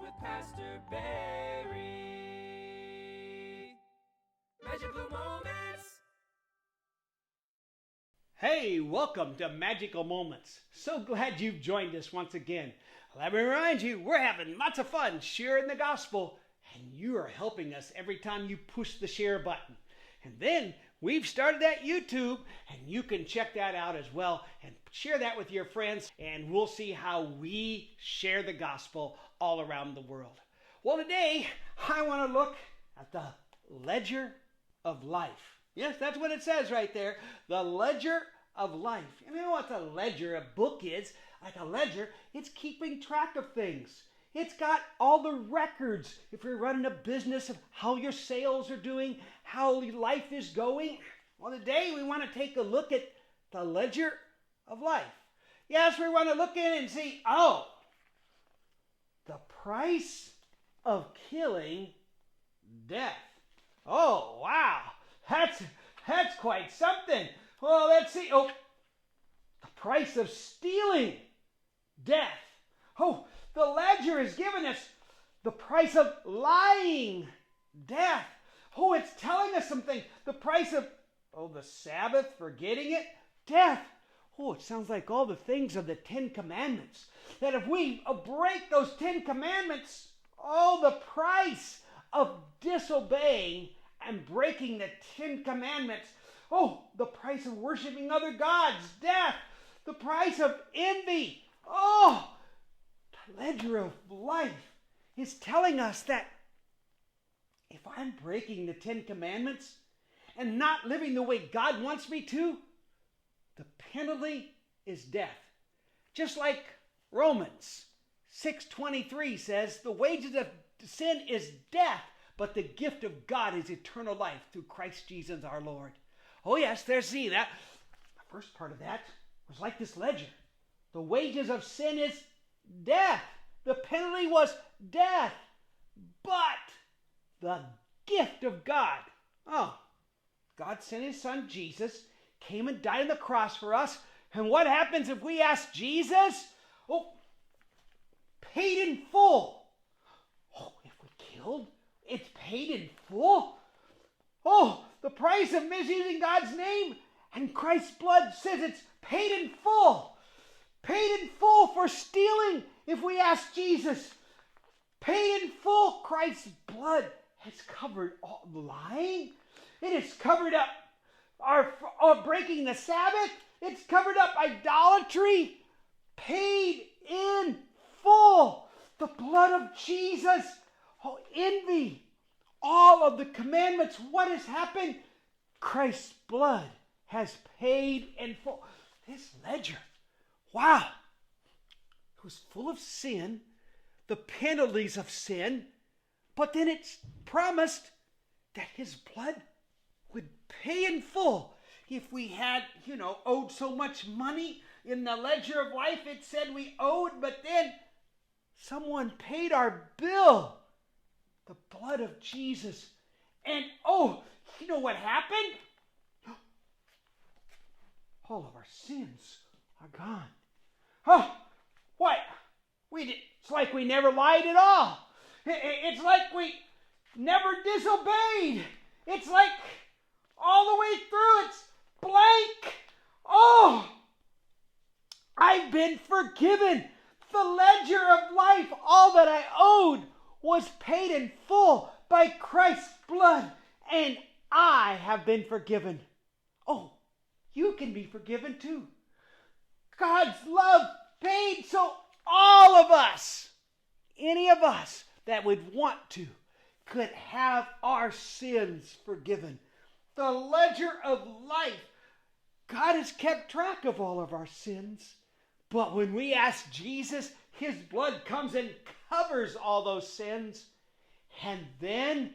with Pastor Barry. Magical Moments. Hey, welcome to Magical Moments. So glad you've joined us once again. Let me remind you, we're having lots of fun sharing the gospel, and you are helping us every time you push the share button. And then we've started that YouTube, and you can check that out as well and share that with your friends, and we'll see how we share the gospel all around the world. Well, today I want to look at the ledger of life. Yes, that's what it says right there. The ledger of life. And you know what a ledger, a book is? Like a ledger, it's keeping track of things. It's got all the records. If you're running a business, of how your sales are doing, how your life is going. Well, today we want to take a look at the ledger of life. Yes, we want to look in and see, the price of killing death. Oh, wow. That's quite something. Well, let's see. The price of stealing death. Oh, the ledger is giving us the price of lying death. Oh, it's telling us something. The price of, the Sabbath, forgetting it, death. Oh, it sounds like all the things of the 10 Commandments. That if we break those 10 Commandments, the price of disobeying and breaking the 10 Commandments. Oh, the price of worshiping other gods, death. The price of envy. The ledger of life is telling us that if I'm breaking the 10 Commandments and not living the way God wants me to, the penalty is death. Just like Romans 6:23 says, the wages of sin is death, but the gift of God is eternal life through Christ Jesus our Lord. Oh yes, that. The first part of that was like this ledger. The wages of sin is death. The penalty was death. But the gift of God. God sent his son Jesus, came and died on the cross for us. And what happens if we ask Jesus? Paid in full. If we killed, it's paid in full. The price of misusing God's name and Christ's blood says it's paid in full. Paid in full for stealing if we ask Jesus. Paid in full. Christ's blood has covered all lying. It has covered up our breaking the Sabbath. It's covered up idolatry. Paid in full. The blood of Jesus. Envy. All of the commandments. What has happened? Christ's blood has paid in full. This ledger. Wow. It was full of sin. The penalties of sin. But then it's promised that his blood would pay in full. If we had, owed so much money in the ledger of life, it said we owed, but then someone paid our bill. The blood of Jesus. And, you know what happened? All of our sins are gone. What? It's like we never lied at all. It's like we never disobeyed. It's like all the way through it's blank. I've been forgiven. The ledger of life, all that I owed was paid in full by Christ's blood, and I have been forgiven. You can be forgiven too. God's love paid so all of us, any of us that would want to, could have our sins forgiven. The ledger of life. God has kept track of all of our sins. But when we ask Jesus, his blood comes and covers all those sins. And then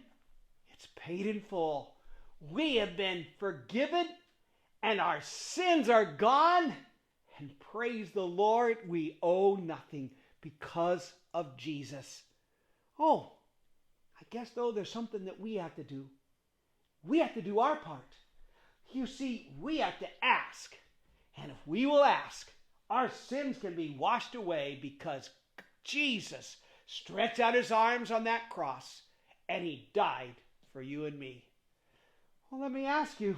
it's paid in full. We have been forgiven and our sins are gone. And praise the Lord, we owe nothing because of Jesus. I guess though there's something that we have to do. We have to do our part. You see, we have to ask. And if we will ask, our sins can be washed away because Jesus stretched out his arms on that cross, and he died for you and me. Well, let me ask you,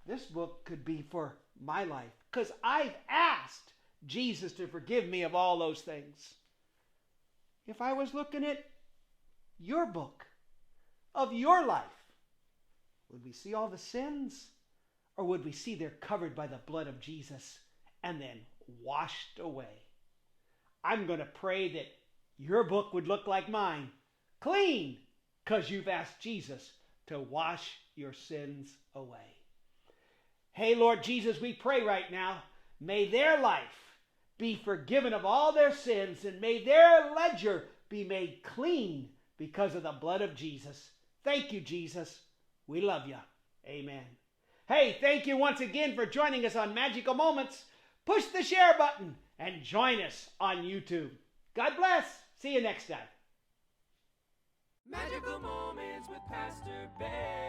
this book could be for my life, because I've asked Jesus to forgive me of all those things. If I was looking at your book of your life, would we see all the sins? Or would we see they're covered by the blood of Jesus and then washed away? I'm going to pray that your book would look like mine, clean, because you've asked Jesus to wash your sins away. Hey, Lord Jesus, we pray right now, may their life be forgiven of all their sins, and may their ledger be made clean because of the blood of Jesus. Thank you, Jesus. We love you. Amen. Hey, thank you once again for joining us on Magical Moments. Push the share button and join us on YouTube. God bless. See you next time. Magical Moments with Pastor Ben.